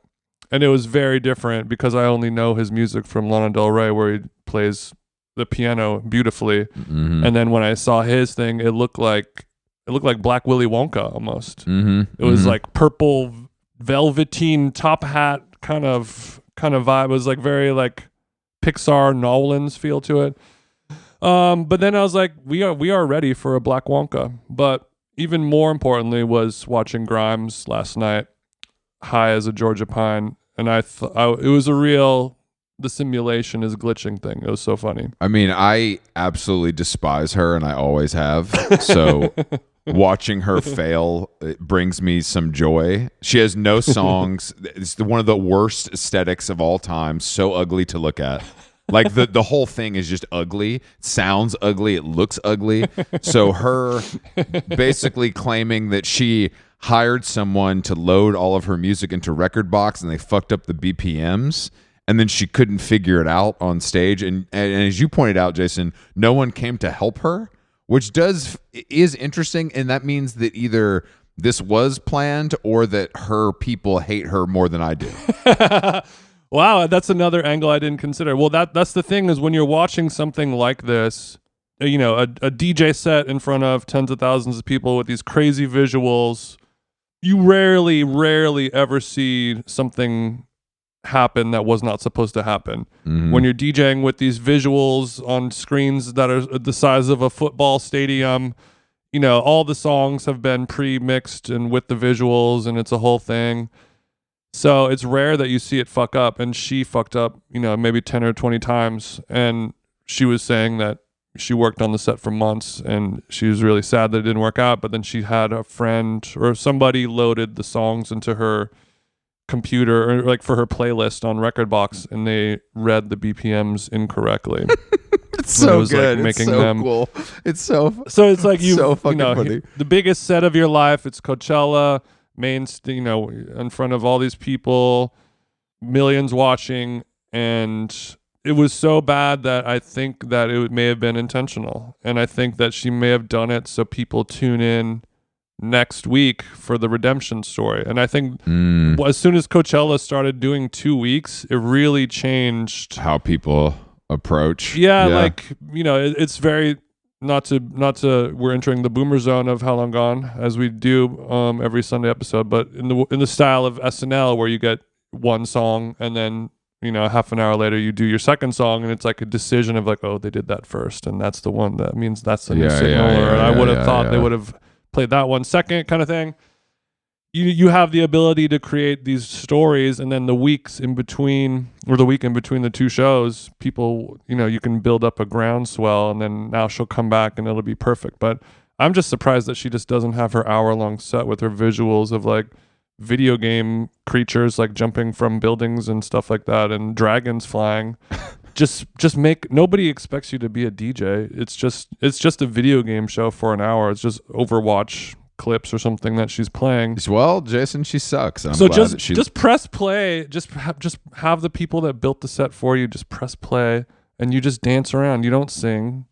and it was very different because I only know his music from Lana Del Rey, where he plays the piano beautifully, and then when I saw his thing, it looked like Black Willy Wonka almost. It was like purple velveteen top hat kind of vibe. It was like very like Pixar Nolans feel to it. But then I was like, we are ready for a Black Wonka. But even more importantly was watching Grimes last night, high as a Georgia pine, and it was a real. The simulation is glitching thing. It was so funny.
I mean, I absolutely despise her, and I always have. So watching her fail, it brings me some joy. She has no songs. It's one of the worst aesthetics of all time. So ugly to look at. Like the whole thing is just ugly. It sounds ugly. It looks ugly. So her basically claiming that she hired someone to load all of her music into Rekordbox, and they fucked up the BPMs. And then she couldn't figure it out on stage. And as you pointed out, Jason, no one came to help her, which is interesting. And that means that either this was planned or that her people hate her more than I do.
Wow, that's another angle I didn't consider. Well, that's the thing is when you're watching something like this, you know, a DJ set in front of tens of thousands of people with these crazy visuals, you rarely ever see something happen that was not supposed to happen. When you're DJing with these visuals on screens that are the size of a football stadium, you know, all the songs have been pre-mixed and with the visuals, and it's a whole thing. So it's rare that you see it fuck up, and she fucked up, you know, maybe 10 or 20 times. And she was saying that she worked on the set for months and she was really sad that it didn't work out. But then she had a friend or somebody loaded the songs into her computer or like for her playlist on Rekordbox, and they read the BPMs incorrectly.
It's so
it
good.
Like making
it's so
them
cool. It's so
it's like
so fucking
you know,
funny.
The biggest set of your life. It's Coachella. You know, in front of all these people, millions watching, and it was so bad that I think that it may have been intentional, and I think that she may have done it so people tune in next week for the redemption story. And I think as soon as Coachella started doing 2 weeks, it really changed
how people approach.
Yeah, like, you know, it's very not to we're entering the boomer zone of How Long Gone as we do every Sunday episode, but in the style of SNL where you get one song and then, you know, half an hour later you do your second song, and it's like a decision of like, oh, they did that first and that's the one that means that's the new signal, or I would have thought they would have played that one second, kind of thing. You have the ability to create these stories, and then the weeks in between, or the week in between the two shows, people, you know, you can build up a groundswell, and then now she'll come back and it'll be perfect. But I'm just surprised that she just doesn't have her hour-long set with her visuals of like video game creatures like jumping from buildings and stuff like that, and dragons flying. just make, nobody expects you to be a DJ. It's just a video game show for an hour. It's just Overwatch clips or something that she's playing.
Well, Jason, she sucks.
So just press play. Just have the people that built the set for you just press play, and you just dance around. You don't sing.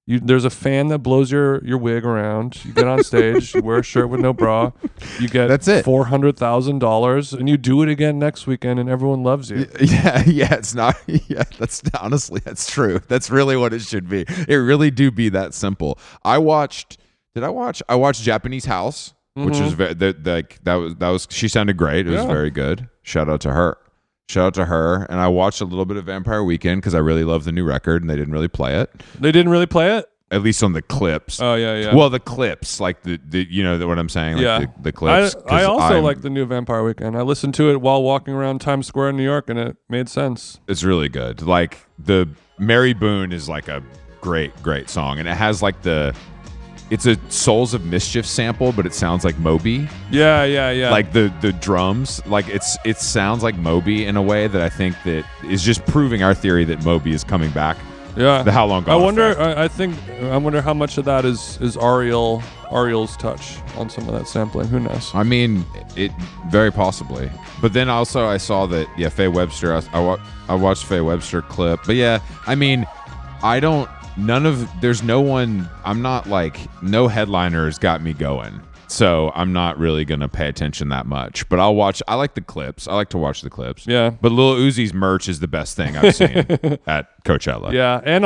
There's a fan that blows your wig around. You get on stage, you wear a shirt with no bra. You get $400,000, and you do it again next weekend, and everyone loves you.
Yeah. It's not. Yeah, that's honestly, that's true. That's really what it should be. It really do be that simple. I watched Japanese House, which was that was. She sounded great. It was very good. Shout out to her. And I watched a little bit of Vampire Weekend because I really love the new record, and they didn't really play it.
They didn't really play it?
At least on the clips.
Oh, yeah.
Well, the clips, like the you know what I'm saying? Like the clips.
I also like the new Vampire Weekend. I listened to it while walking around Times Square in New York, and it made sense.
It's really good. Like, the Mary Boone is like a great song, and it has like it's a Souls of Mischief sample, but it sounds like Moby.
Yeah.
Like the drums, like it sounds like Moby in a way that I think that is just proving our theory that Moby is coming back.
Yeah.
The How Long Gone.
I wonder how much of that is Ariel's touch on some of that sampling. Who knows?
I mean, it very possibly. But then also I saw that Faye Webster. I watched Faye Webster clip. But yeah, I mean, there's no one, I'm not like, no headliners got me going. So I'm not really going to pay attention that much. But I like the clips. I like to watch the clips.
Yeah.
But Lil Uzi's merch is the best thing I've seen at Coachella.
Yeah. And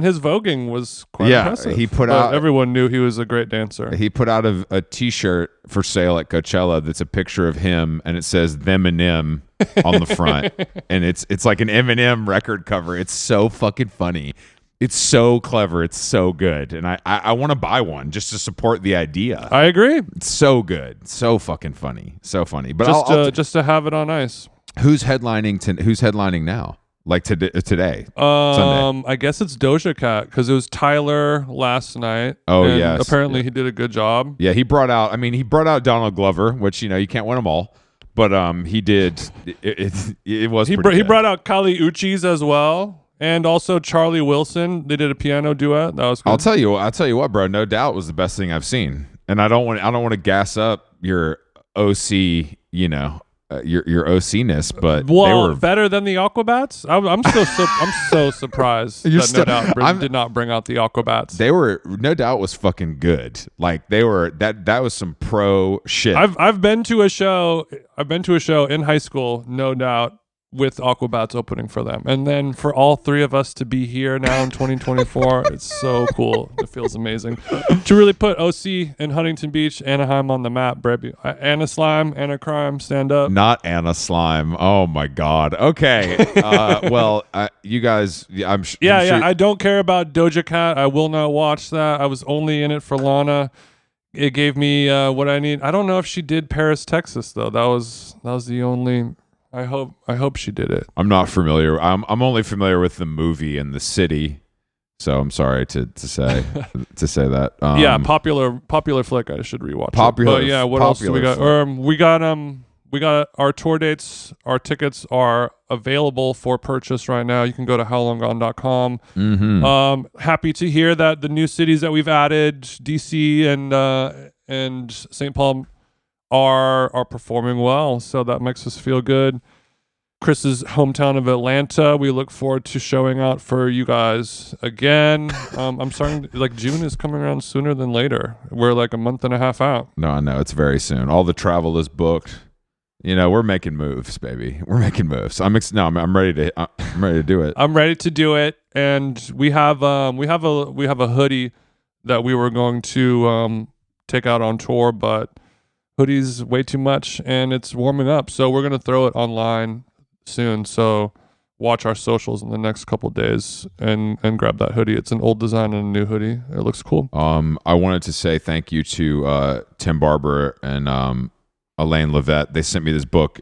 his voguing was quite impressive.
He put out,
everyone knew he was a great dancer.
He put out a t-shirt for sale at Coachella that's a picture of him, and it says "Them and M" on the front. And it's like an Eminem record cover. It's so fucking funny. It's so clever. It's so good. And I want to buy one just to support the idea.
I agree.
It's so good. So fucking funny. So funny. But
just to have it on ice.
Who's headlining now? Like today? Sunday?
I guess it's Doja Cat, because it was Tyler last night.
Oh,
and
yes.
apparently he did a good job.
Yeah, he brought out Donald Glover, which, you know, you can't win them all. But he did. It was pretty good.
He brought out Kali Uchis as well. And also Charlie Wilson. They did a piano duet. That was good.
I'll tell you what, bro. No Doubt was the best thing I've seen. And I don't want to gas up your OC, you know, your OC-ness, but
well,
they were
better than the Aquabats. I'm so surprised that No Doubt did not bring out the Aquabats.
They were No Doubt was fucking good. Like they were that was some pro shit.
I've been to a show. I've been to a show in high school, No Doubt, with Aquabats opening for them, and then for all three of us to be here now in 2024, it's so cool. It feels amazing to really put OC in Huntington Beach, Anaheim on the map, baby. Anna Slime, Anna Crime, stand up.
Not Anna Slime. Oh my God. Okay. Well, you guys, I'm sure.
I don't care about Doja Cat. I will not watch that. I was only in it for Lana. It gave me what I need. I don't know if she did Paris, Texas though. That was the only. I hope she did it.
I'm not familiar. I'm only familiar with the movie and the city, so I'm sorry to say that.
Yeah, popular flick. I should rewatch.
Popular.
But yeah, what else do we got? We got our tour dates. Our tickets are available for purchase right now. You can go to howlonggone.com.
Mm-hmm.
Happy to hear that the new cities that we've added, DC and St. Paul, are performing well, so that makes us feel good. Chris's hometown of Atlanta, we look forward to showing out for you guys again. I'm starting June is coming around sooner than later. We're like a month and a half out.
No, I know it's very soon. All the travel is booked. We're making moves, baby. We're making moves. I'm ready to do it.
I'm ready to do it, and we have a hoodie that we were going to take out on tour, but hoodie's way too much and it's warming up, so we're gonna throw it online soon. So watch our socials in the next couple of days and grab that hoodie. It's an old design and a new hoodie. It looks cool.
I wanted to say thank you to Tim Barber and Elaine Levette. They sent me this book,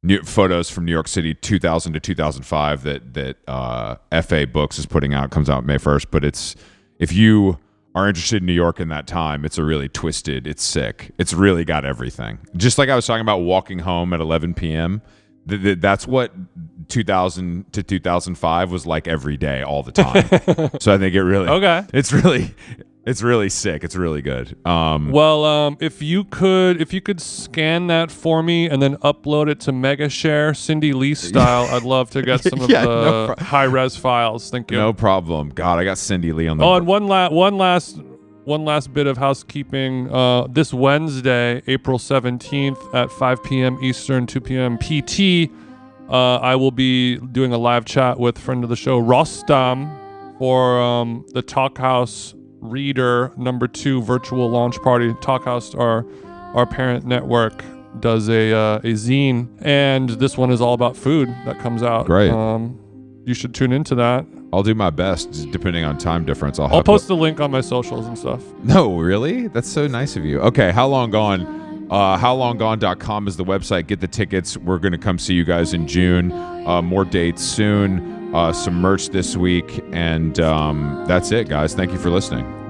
new photos from New York City 2000 to 2005 that FA Books is putting out. It comes out May 1st, but it's, if you are interested in New York in that time, it's a really twisted, it's sick. It's really got everything. Just like I was talking about walking home at 11 p.m., that's what 2000 to 2005 was like every day, all the time. So I think it really, it's really sick. It's really good.
If you could scan that for me and then upload it to Megashare, Cindy Lee style, I'd love to get some of the high-res files. Thank you.
No problem. God, I got Cindy Lee on the.
Oh, and one last bit of housekeeping. This Wednesday, April 17th at 5 p.m. Eastern, 2 p.m. PT, I will be doing a live chat with friend of the show, Rostam, for the Talk House Reader #2 virtual launch party. Talkhouse, our parent network, does a zine, and this one is all about food that comes out.
Great.
You should tune into that.
I'll do my best, depending on time difference.
I'll post the link on my socials and stuff.
No, really? That's so nice of you. Okay, How Long Gone? HowLongGone.com is the website. Get the tickets. We're going to come see you guys in June. More dates soon. Some merch this week, and that's it, guys. Thank you for listening.